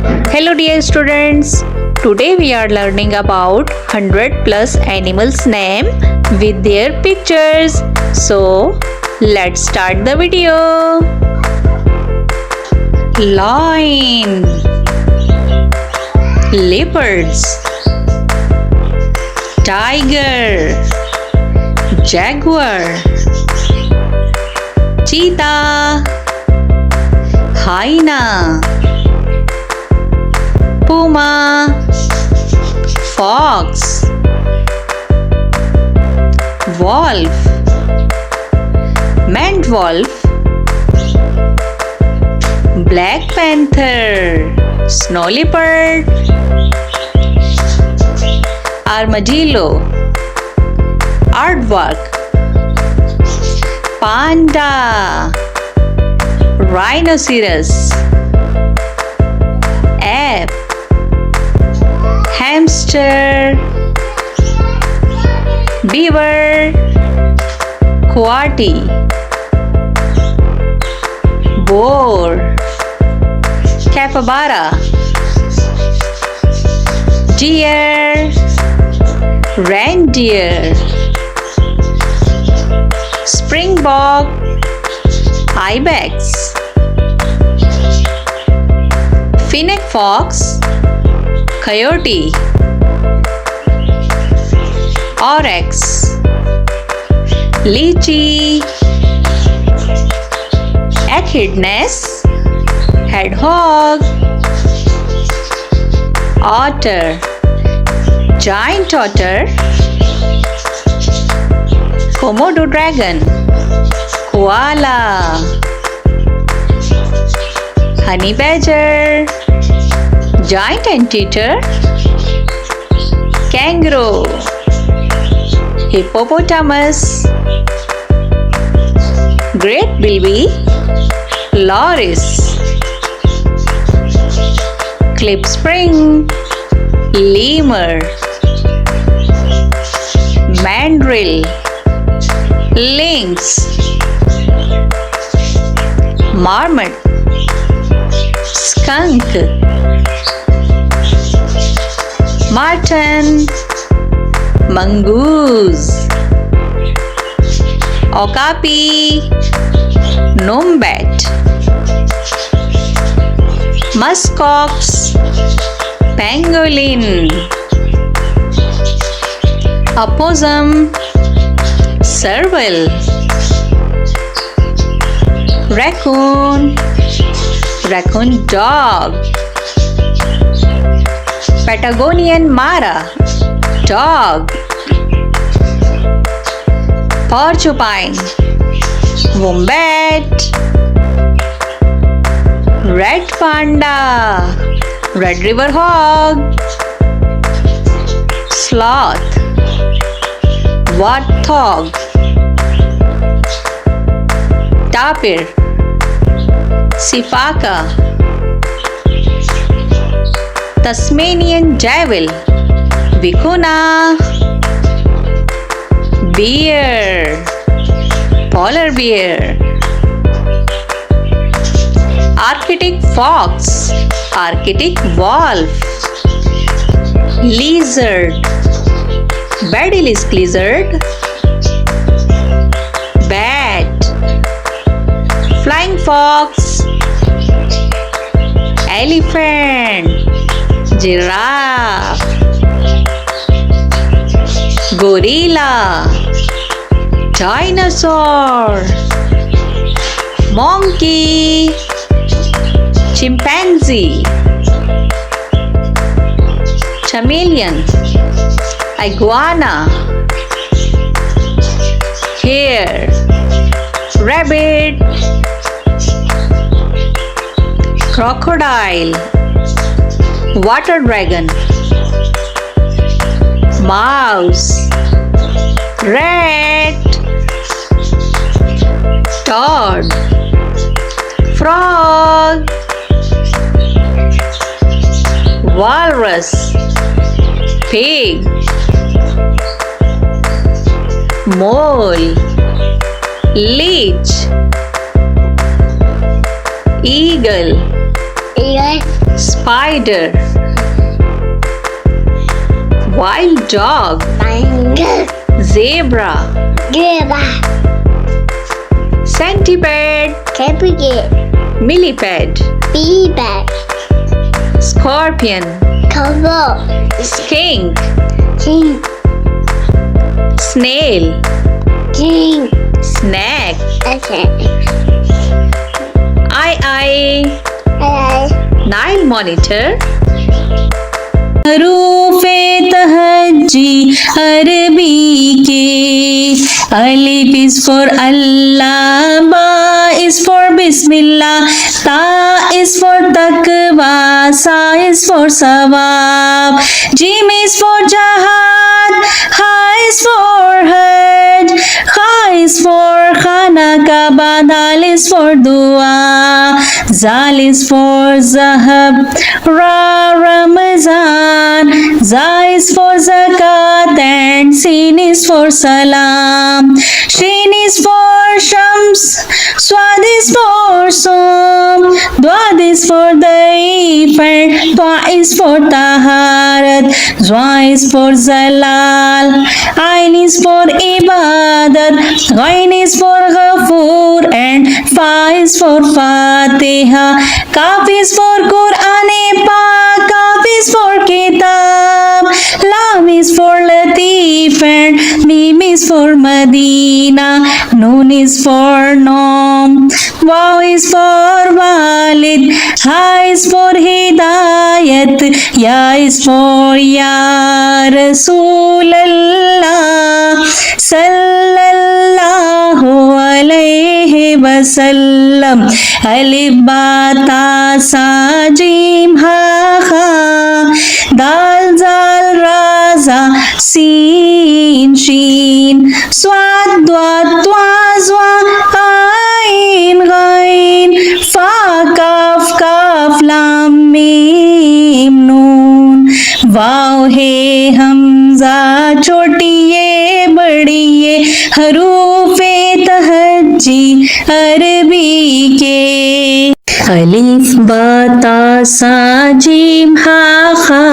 Hello dear students. Today we are learning about 100 plus animals name with their pictures. So let's start the video. Lion, leopards, tiger, jaguar, cheetah, hyena, puma, fox, wolf, maned wolf, black panther, snow leopard, armadillo, aardvark, panda, rhinoceros, ape, hamster, beaver, coati, boar, capybara, deer, reindeer, springbok, ibex, fennec fox, coyote, oryx, lychee, echidnas, hedgehog, otter, giant otter, Komodo dragon, koala, honey badger, giant anteater, kangaroo, hippopotamus, great bilby, loris, klipspring, lemur, mandrill, lynx, marmot, skunk, marten, mongoose, okapi, nombat, muskox, pangolin, opossum, serval, raccoon, raccoon dog, Patagonian mara, dog, porcupine, wombat, red panda, red river hog, sloth, warthog, tapir, sifaka, Tasmanian devil, vicuna, bear, polar bear, Arctic fox, Arctic wolf, lizard, basilisk lizard, bat, flying fox, elephant, giraffe, gorilla, dinosaur, monkey, chimpanzee, chameleon, iguana, hare, rabbit, crocodile, water dragon, mouse, rat, toad, frog, walrus, pig, mole, leech, eagle, spider, wild dog, zebra, centipede, millipede, scorpion, skink, snail, snake, Nile monitor. हरूफे तहज्जी अरबी के अलिफ is for Allah, ba is for Bismillah, ta is for taqwa, sa is for sawab, jim is for jihad, ha is for hajj, kha is for khana kaaba, dal is for dua, zal is for zahab, ra Ramazan, za is for zakat and sin is for salam, shin is for shams, swad is for som, dwad is for daif and twa is for taharat, zwa is for zalal, ain is for ibadat, ghain is for ghafoor and fa is for fatiha, kaf is for Quran Pak, kaf is for kitab, lam is for latif and mim is for Medina, noon is for nom, waw is for walid, ha is for hidayat, ya is for ya Rasulallah sallallahu alayhi wasallam, alif ba ta sa jim ha kha, dal zal ra za sin shin, swad dwad twa zwa ain ghain, fa kaf kaf lam mim nun, वाव है हमजा छोटी ये बड़ी ये हरूफे तहज्जी अरबी के अलिफ बा ता सा जीम हा खा,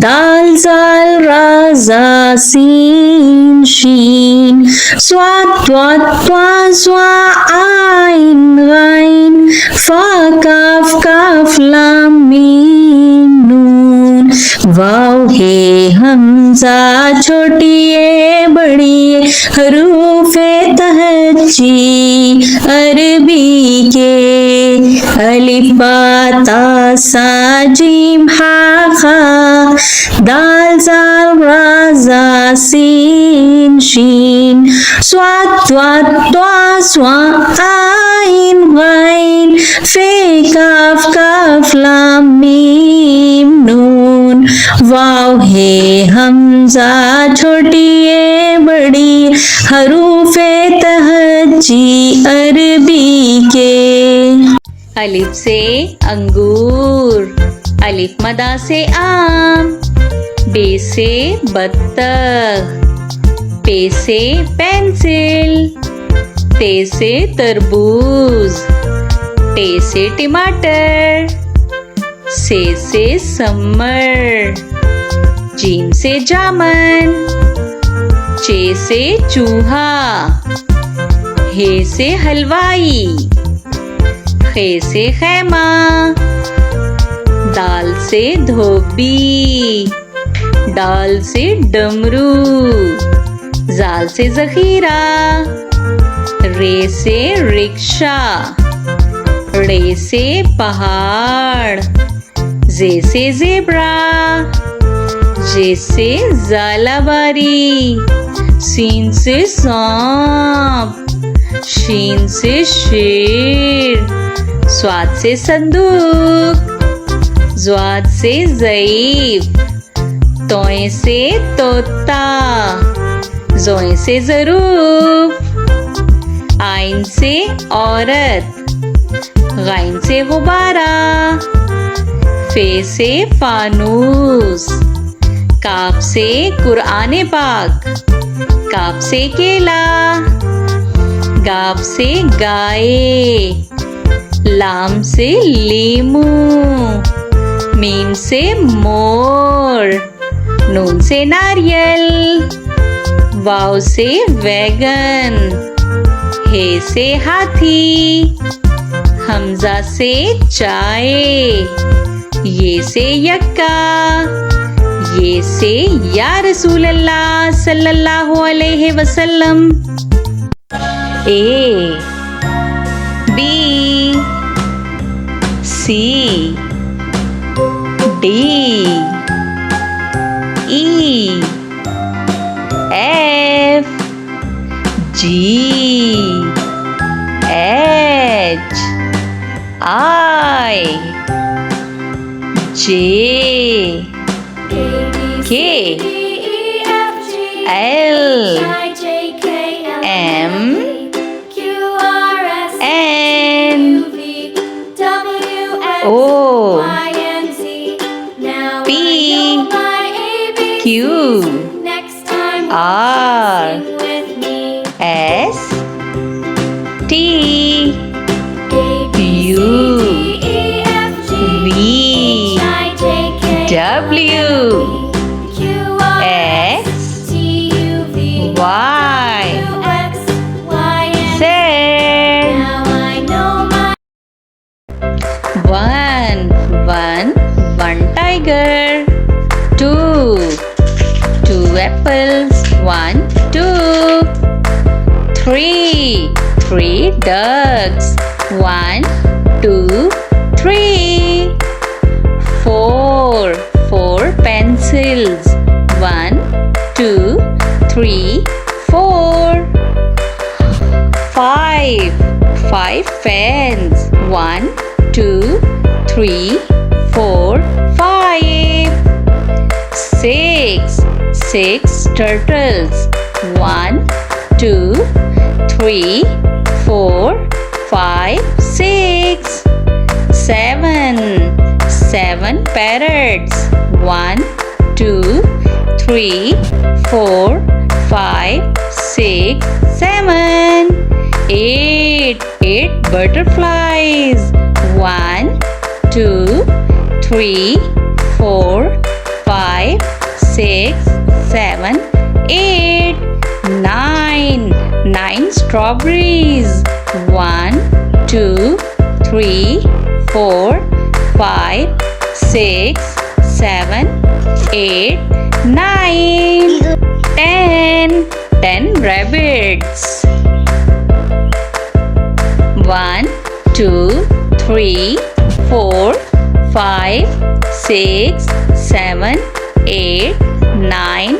दाल जाल रा जा सीन शीन, स्वाद द्वाद त्वा ज़्वा आइन गाइन, फा काफ काफ लाम मीम नून, वाव है हमजा छोटी ये बड़ी ये हरूफे तहज्जी अरबी के अलिफ बा ता सा जीम हा खा, दाल जाल रा जा सीन शीन, स्वाद द्वाद त्वा ज़्वा आइन गाइन, फे काफ काफ लाम मीम नून, वाव है हमजा छोटी ये बड़ी हरूफे तहज्जी अरबी के अलिफ से अंगूर, अलिफ मदा से आम, बे से बत्तख, पे से पेंसिल, ते से तरबूज, टे से टमाटर, से समर, जीम से जामन, चे से चूहा, हे से हलवाई, खे से खैमा, दाल से धोबी, डाल से डमरू, जाल से जखीरा, रे से रिक्शा, रे से पहाड़, जे से जेब्रा, जे से जालाबारी, सीन से सांप, शीन से शेर, स्वाद से संदूक, ज़्वाद से ज़ईफ, तोए से तोता, ज़ोए से ज़रूफ, आइन से औरत, गाइन से गुब्बारा, फे से फानूस, काफ से कुरान पाक, काफ से केला, गाफ से गाय, लाम से लीमू, से मोर, नून से नारियल, वाव से वैगन, हे से हाथी, हमजा से चाय, ये से यक्का, ये से या रसूल अल्लाह सल्लल्लाहु अलैहि वसल्लम। A B C D E F G H I J K L M N O P Q R S T U V W X Y Z. One tiger. Two apples. 1, 2. 3 ducks. 1, 2, 3. 4 pencils. 1, 2, 3, 4. 5 fans. 1, 2, 3, 4, 5. 6 turtles. 1, 2, 3, 4, 5, 6. 7 parrots. 1, 2, 3, 4, 5, 6, 7. 8 butterflies. 1, 2, 3, 4, 5, 6, 7, 8. 9 strawberries. 1, 2, 3, 4, 5, 6, 7, 8, 9. 10 rabbits. 1, 2, 3, 4, 5, 6, 7, 8, 9.